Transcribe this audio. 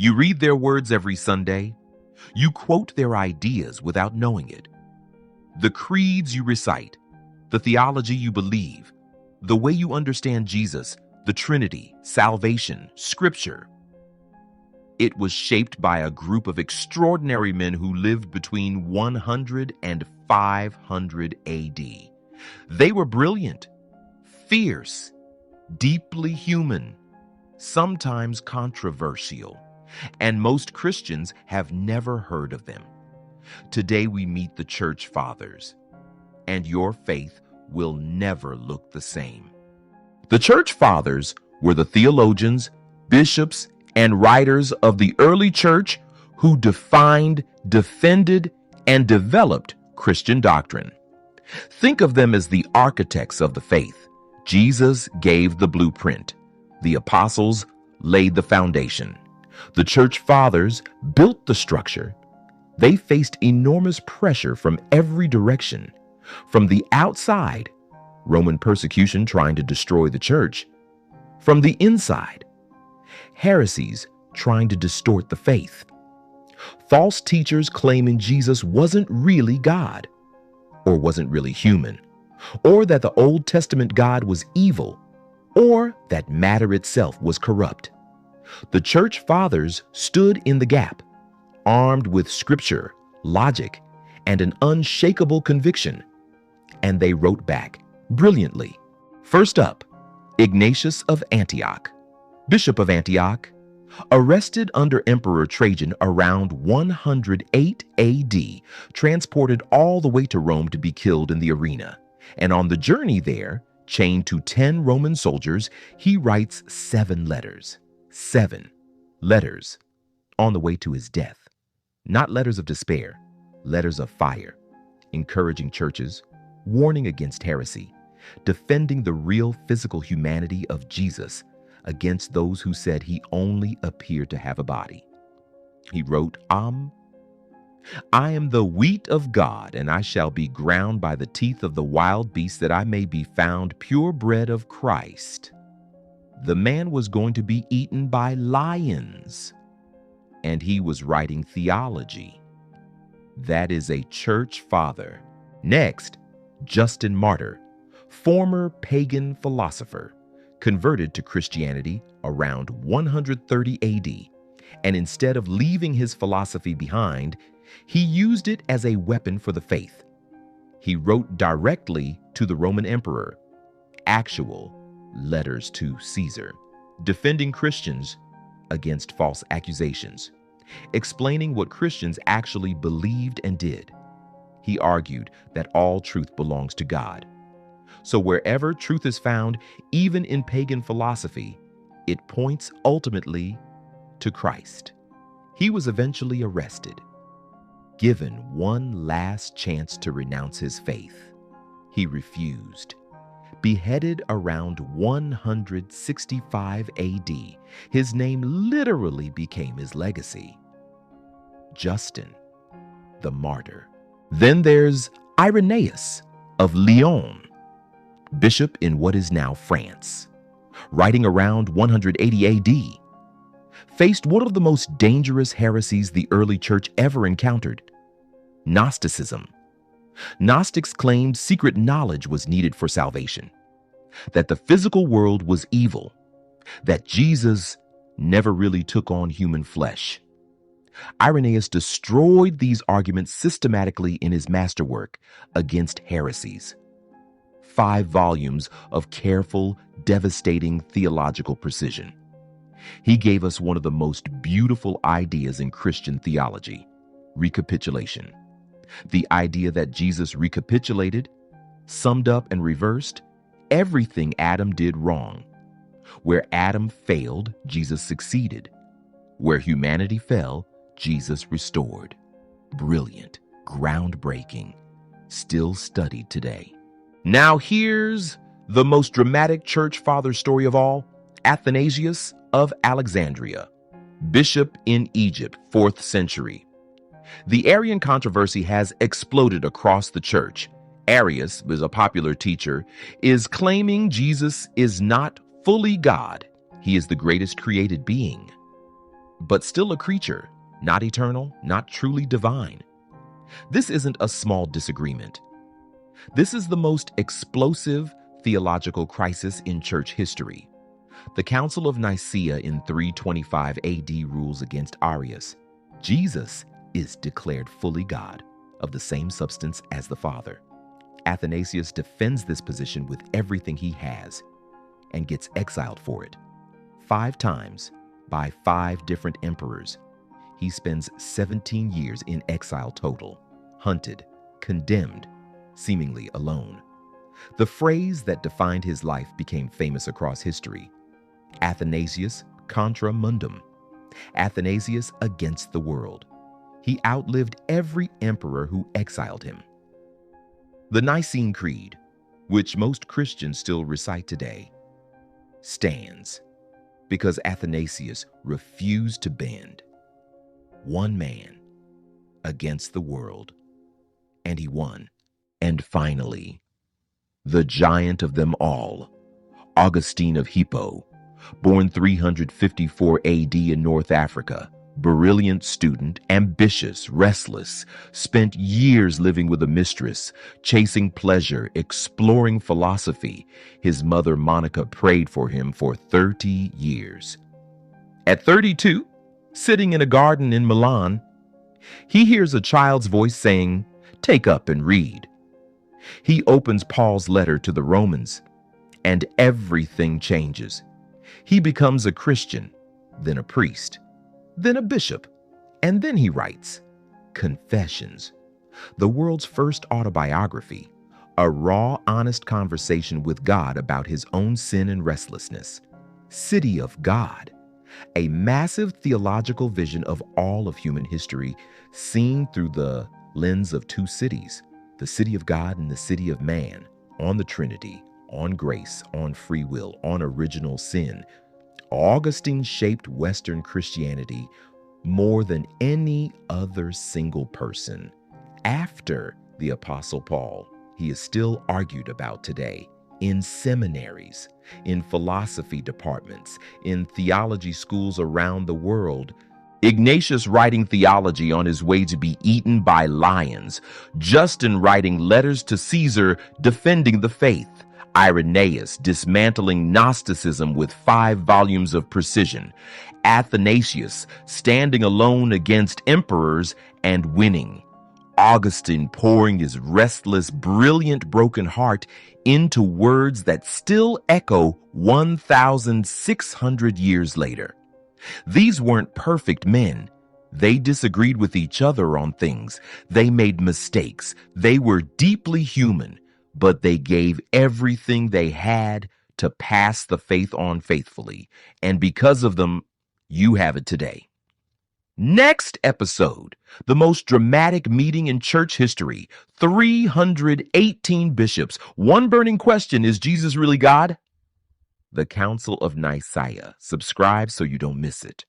You read their words every Sunday. You quote their ideas without knowing it. The creeds you recite, the theology you believe, the way you understand Jesus, the Trinity, salvation, Scripture. It was shaped by a group of extraordinary men who lived between 100 and 500 AD. They were brilliant, fierce, deeply human, sometimes controversial, and most Christians have never heard of them. Today we meet the Church Fathers, and your faith will never look the same. The Church Fathers were the theologians, bishops, and writers of the early church who defined, defended, and developed Christian doctrine. Think of them as the architects of the faith. Jesus gave the blueprint. The apostles laid the foundation. The Church Fathers built the structure. They faced enormous pressure from every direction. From the outside, Roman persecution trying to destroy the church. From the inside, heresies trying to distort the faith. False teachers claiming Jesus wasn't really God, or wasn't really human, or that the Old Testament God was evil, or that matter itself was corrupt. The Church Fathers stood in the gap, armed with scripture, logic, and an unshakable conviction, and they wrote back brilliantly. First up, Ignatius of Antioch, Bishop of Antioch, arrested under Emperor Trajan around 108 AD, transported all the way to Rome to be killed in the arena. And on the journey there, chained to 10 Roman soldiers, he writes 7 letters. 7 letters on the way to his death. Not letters of despair, letters of fire, encouraging churches, warning against heresy, defending the real physical humanity of Jesus against those who said he only appeared to have a body. He wrote, I am the wheat of God, and I shall be ground by the teeth of the wild beasts, that I may be found pure bread of Christ. The man was going to be eaten by lions, and he was writing theology. That is a church father. Next, Justin Martyr, former pagan philosopher, converted to Christianity around 130 AD, and instead of leaving his philosophy behind, he used it as a weapon for the faith. He wrote directly to the Roman emperor, actual letters to Caesar, defending Christians against false accusations, explaining what Christians actually believed and did. He argued that all truth belongs to God. So wherever truth is found, even in pagan philosophy, it points ultimately to Christ. He was eventually arrested, given one last chance to renounce his faith. He refused. Beheaded around 165 AD, his name literally became his legacy. Justin, the martyr. Then there's Irenaeus of Lyon, bishop in what is now France, writing around 180 AD, faced one of the most dangerous heresies the early church ever encountered: Gnosticism. Gnostics claimed secret knowledge was needed for salvation, that the physical world was evil, that Jesus never really took on human flesh. Irenaeus destroyed these arguments systematically in his masterwork Against Heresies. 5 volumes of careful, devastating theological precision. He gave us one of the most beautiful ideas in Christian theology: recapitulation. The idea that Jesus recapitulated, summed up and reversed everything Adam did wrong. Where Adam failed, Jesus succeeded. Where humanity fell, Jesus restored. Brilliant, groundbreaking, still studied today. Now here's the most dramatic church father story of all: Athanasius of Alexandria, bishop in Egypt, 4th century. The Arian controversy has exploded across the church. Arius, who is a popular teacher, is claiming Jesus is not fully God. He is the greatest created being. but still a creature, not eternal, not truly divine. This isn't a small disagreement. This is the most explosive theological crisis in church history. The Council of Nicaea in 325 AD rules against Arius. Jesus is declared fully God, of the same substance as the Father. Athanasius defends this position with everything he has and gets exiled for it. 5 times by 5 different emperors. He spends 17 years in exile total, hunted, condemned, seemingly alone. The phrase that defined his life became famous across history. Athanasius contra mundum. Athanasius against the world. He outlived every emperor who exiled him. The Nicene Creed, which most Christians still recite today, stands because Athanasius refused to bend. One man against the world, and he won. And finally, the giant of them all, Augustine of Hippo, born 354 AD in North Africa, brilliant student, ambitious, restless, spent years living with a mistress, chasing pleasure, exploring philosophy. His mother Monica prayed for him for 30 years. At 32, sitting in a garden in Milan, he hears a child's voice saying, "Take up and read." He opens Paul's letter to the Romans, and everything changes. He becomes a Christian, then a priest, then a bishop, and then he writes Confessions, the world's first autobiography, a raw, honest conversation with God about his own sin and restlessness. City of God, a massive theological vision of all of human history seen through the lens of 2 cities, the city of God and the city of man, on the Trinity, on grace, on free will, on original sin. Augustine shaped Western Christianity more than any other single person. After the Apostle Paul, he is still argued about today in seminaries, in philosophy departments, in theology schools around the world. Ignatius writing theology on his way to be eaten by lions. Justin writing letters to Caesar defending the faith. Irenaeus dismantling Gnosticism with 5 volumes of precision. Athanasius standing alone against emperors and winning. Augustine pouring his restless, brilliant, broken heart into words that still echo 1,600 years later. These weren't perfect men. They disagreed with each other on things. They made mistakes. They were deeply human, but they gave everything they had to pass the faith on faithfully. And because of them, you have it today. Next episode, the most dramatic meeting in church history. 318 bishops. One burning question: is Jesus really God? The Council of Nicaea. Subscribe so you don't miss it.